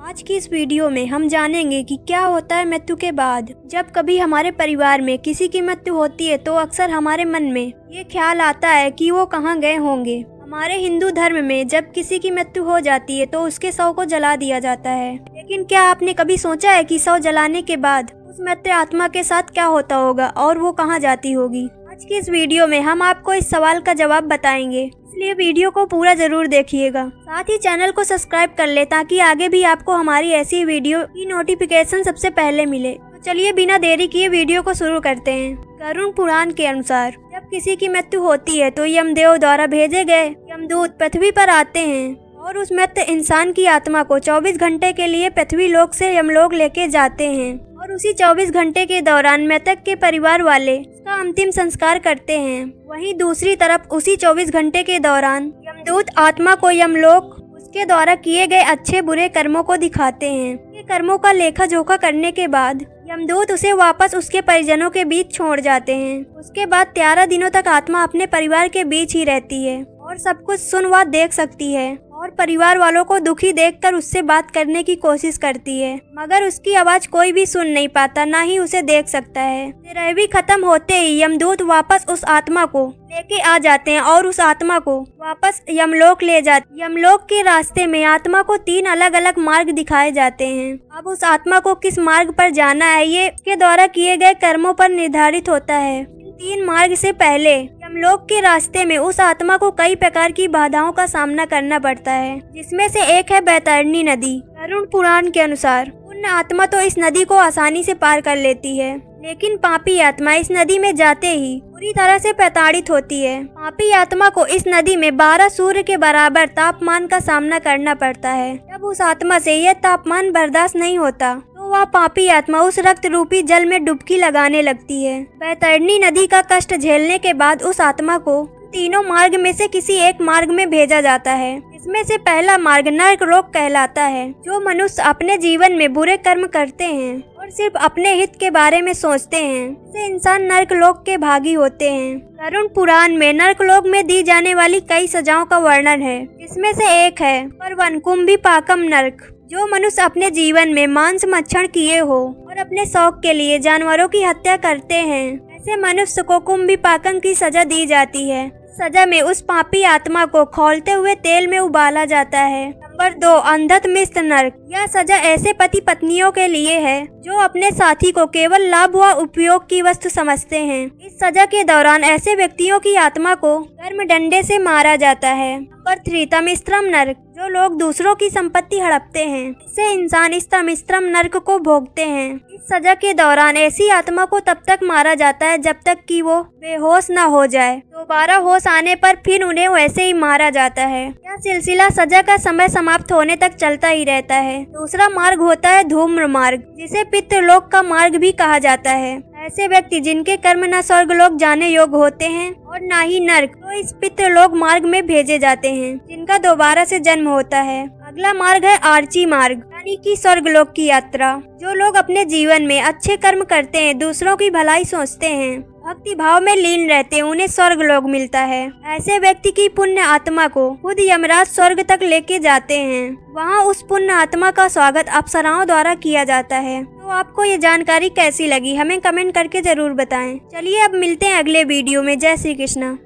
आज की इस वीडियो में हम जानेंगे कि क्या होता है मृत्यु के बाद। जब कभी हमारे परिवार में किसी की मृत्यु होती है तो अक्सर हमारे मन में ये ख्याल आता है कि वो कहाँ गए होंगे। हमारे हिंदू धर्म में जब किसी की मृत्यु हो जाती है तो उसके शव को जला दिया जाता है। लेकिन क्या आपने कभी सोचा है कि शव जलाने के बाद उस मृत आत्मा के साथ क्या होता होगा और वो कहाँ जाती होगी? आज की इस वीडियो में हम आपको इस सवाल का जवाब बताएंगे, इसलिए वीडियो को पूरा जरूर देखिएगा। साथ ही चैनल को सब्सक्राइब कर ले ताकि आगे भी आपको हमारी ऐसी वीडियो की नोटिफिकेशन सबसे पहले मिले। तो चलिए बिना देरी किए वीडियो को शुरू करते हैं। गरुड़ पुराण के अनुसार जब किसी की मृत्यु होती है तो यमदेव द्वारा भेजे गए यमदूत पृथ्वी पर आते हैं और उस मृत इंसान की आत्मा को 24 घंटे के लिए पृथ्वी लोक से यमलोक लेके जाते हैं और उसी 24 घंटे के दौरान मृतक के परिवार वाले उसका अंतिम संस्कार करते हैं। वहीं दूसरी तरफ उसी 24 घंटे के दौरान यमदूत आत्मा को यमलोक उसके द्वारा किए गए अच्छे बुरे कर्मों को दिखाते हैं। ये कर्मों का लेखा जोखा करने के बाद यमदूत उसे वापस उसके परिजनों के बीच छोड़ जाते हैं। उसके बाद 13 दिनों तक आत्मा अपने परिवार के बीच ही रहती है और सब कुछ सुन व देख सकती है और परिवार वालों को दुखी देखकर उससे बात करने की कोशिश करती है, मगर उसकी आवाज कोई भी सुन नहीं पाता, ना ही उसे देख सकता है। तेरहवीं खत्म होते ही यमदूत वापस उस आत्मा को लेके आ जाते हैं और उस आत्मा को वापस यमलोक ले जाते। यमलोक के रास्ते में आत्मा को 3 अलग अलग मार्ग दिखाए जाते हैं। अब उस आत्मा को किस मार्ग पर जाना है ये उसके द्वारा किए गए कर्मों पर निर्धारित होता है। 3 मार्ग से पहले यमलोक के रास्ते में उस आत्मा को कई प्रकार की बाधाओं का सामना करना पड़ता है, जिसमें से एक है बैतरणी नदी। गरुड़ पुराण के अनुसार पुण्य आत्मा तो इस नदी को आसानी से पार कर लेती है, लेकिन पापी आत्मा इस नदी में जाते ही पूरी तरह से प्रताड़ित होती है। पापी आत्मा को इस नदी में 12 सूर्य के बराबर तापमान का सामना करना पड़ता है। जब उस आत्मा से यह तापमान बर्दाश्त नहीं होता तो वह पापी आत्मा उस रक्त रूपी जल में डुबकी लगाने लगती है। बैतरणी नदी का कष्ट झेलने के बाद उस आत्मा को तीनों मार्ग में से किसी एक मार्ग में भेजा जाता है। इसमें से पहला मार्ग नरक लोक कहलाता है। जो मनुष्य अपने जीवन में बुरे कर्म करते हैं और सिर्फ अपने हित के बारे में सोचते हैं, ऐसे इंसान नरक लोक के भागी होते हैं। गरुड़ पुराण में नरक लोक में दी जाने वाली कई सजाओं का वर्णन है, जिसमें से एक है परवनकुंभी पाकम नरक। जो मनुष्य अपने जीवन में मांस मच्छर किए हो और अपने शौक के लिए जानवरों की हत्या करते हैं, ऐसे मनुष्य को कुंभीपाकम की सजा दी जाती है। सजा में उस पापी आत्मा को खौलते हुए तेल में उबाला जाता है। नंबर 2 अंधत मिश्र नरक। यह सजा ऐसे पति पत्नियों के लिए है जो अपने साथी को केवल लाभ व उपयोग की वस्तु समझते हैं। इस सजा के दौरान ऐसे व्यक्तियों की आत्मा को गर्म डंडे से मारा जाता है। नंबर 3 तमिश्रम नरक। जो लोग दूसरों की संपत्ति हड़पते हैं, इससे इंसान इस तमिश्रम नरक को भोगते हैं। इस सजा के दौरान ऐसी आत्मा को तब तक मारा जाता है जब तक कि वो बेहोश न हो जाए। दोबारा होश आने पर फिर उन्हें वैसे ही मारा जाता है। यह सिलसिला सजा का समय समाप्त होने तक चलता ही रहता है। दूसरा मार्ग होता है धूम्र मार्ग, जिसे पितृलोक का मार्ग भी कहा जाता है। ऐसे व्यक्ति जिनके कर्म न स्वर्गलोक जाने योग्य होते हैं और न ही नरक, तो इस पितृलोक मार्ग में भेजे जाते हैं, जिनका दोबारा से जन्म होता है। अगला मार्ग है आर्ची मार्ग, यानी कि स्वर्गलोक की यात्रा। जो लोग अपने जीवन में अच्छे कर्म करते हैं, दूसरों की भलाई सोचते हैं, भक्ति भाव में लीन रहते हैं, उन्हें स्वर्गलोक मिलता है। ऐसे व्यक्ति की पुण्य आत्मा को खुद यमराज स्वर्ग तक लेके जाते हैं। वहाँ उस पुण्य आत्मा का स्वागत अप्सराओं द्वारा किया जाता है। तो आपको ये जानकारी कैसी लगी हमें कमेंट करके जरूर बताएं। चलिए अब मिलते हैं अगले वीडियो में। जय श्री कृष्ण।